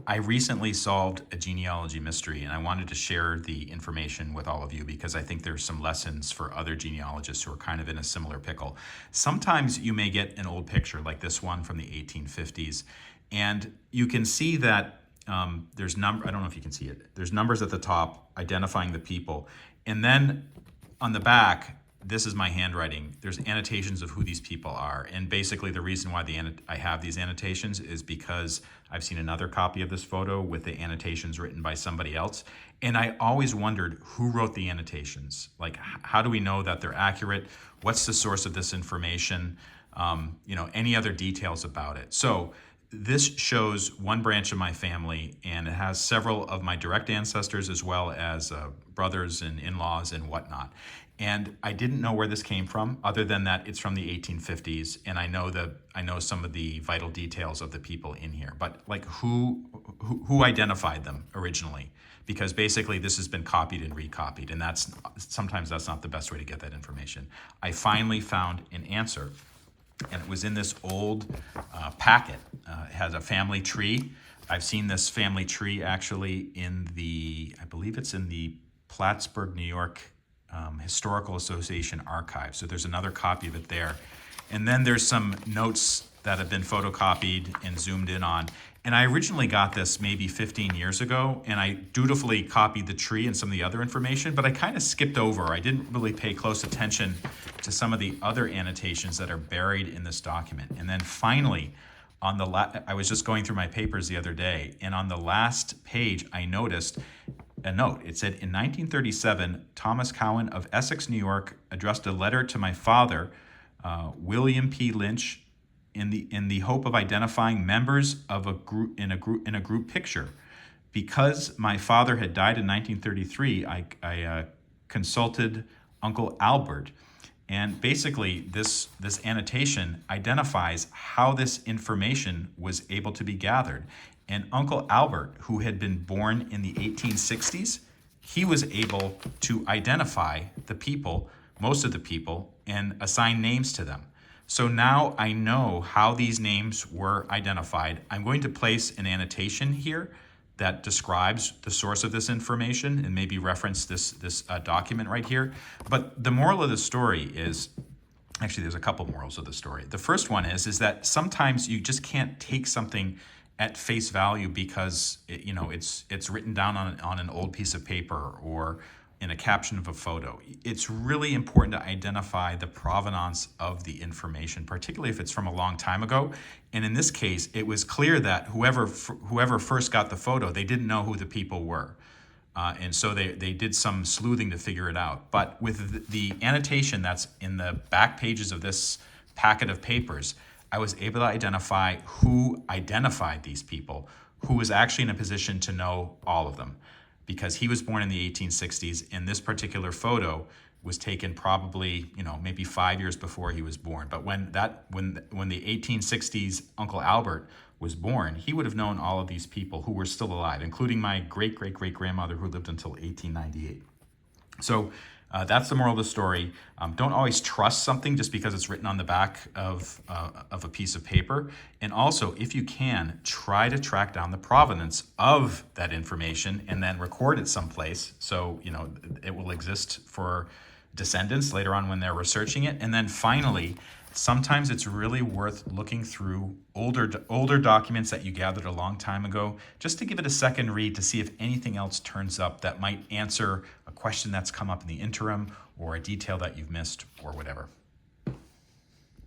I recently solved a genealogy mystery, and I wanted to share the information with all of you because I think there's some lessons for other genealogists who are kind of in a similar pickle. Sometimes you may get an old picture like this one from the 1850s, and you can see that there's I don't know if you can see it. There's numbers at the top identifying the people, and then on the back, this is my handwriting. There's annotations of who these people are. And basically the reason why I have these annotations is because I've seen another copy of this photo with the annotations written by somebody else. And I always wondered who wrote the annotations. Like, how do we know that they're accurate? What's the source of this information? Any other details about it. So this shows one branch of my family, and it has several of my direct ancestors as well as brothers and in-laws and whatnot. And I didn't know where this came from, other than that it's from the 1850s, and I know some of the vital details of the people in here. But like who identified them originally? Because basically this has been copied and recopied, and sometimes that's not the best way to get that information. I finally found an answer, and it was in this old packet. It has a family tree. I've seen this family tree actually I believe it's in the Plattsburgh, New York Historical Association archive. So there's another copy of it there. And then there's some notes that have been photocopied and zoomed in on. And I originally got this maybe 15 years ago, and I dutifully copied the tree and some of the other information, but I kind of skipped over. I didn't really pay close attention to some of the other annotations that are buried in this document. And then finally, I was just going through my papers the other day, and on the last page, I noticed a note. It said, in 1937, Thomas Cowan of Essex, New York, addressed a letter to my father, William P. Lynch, in the hope of identifying members of a group in a group picture. Because my father had died in 1933, I consulted Uncle Albert. And basically, this annotation identifies how this information was able to be gathered. And Uncle Albert, who had been born in the 1860s, he was able to identify the people, most of the people, and assign names to them. So now I know how these names were identified. I'm going to place an annotation here that describes the source of this information and maybe reference this document right here. But the moral of the story is, actually there's a couple morals of the story. The first one is that sometimes you just can't take something at face value because it's written down on an old piece of paper or in a caption of a photo. It's really important to identify the provenance of the information, particularly if it's from a long time ago. And in this case, it was clear that whoever first got the photo, they didn't know who the people were. And so they did some sleuthing to figure it out. But with the annotation that's in the back pages of this packet of papers, I was able to identify who identified these people, who was actually in a position to know all of them, because he was born in the 1860s, and this particular photo was taken probably, maybe 5 years before he was born. But when the 1860s Uncle Albert was born, he would have known all of these people who were still alive, including my great-great-great-grandmother who lived until 1898. So that's the moral of the story. Don't always trust something just because it's written on the back of a piece of paper. And also, if you can, try to track down the provenance of that information and then record it someplace so it will exist for descendants later on when they're researching it. And then finally, sometimes it's really worth looking through older documents that you gathered a long time ago, just to give it a second read to see if anything else turns up that might answer a question that's come up in the interim or a detail that you've missed or whatever.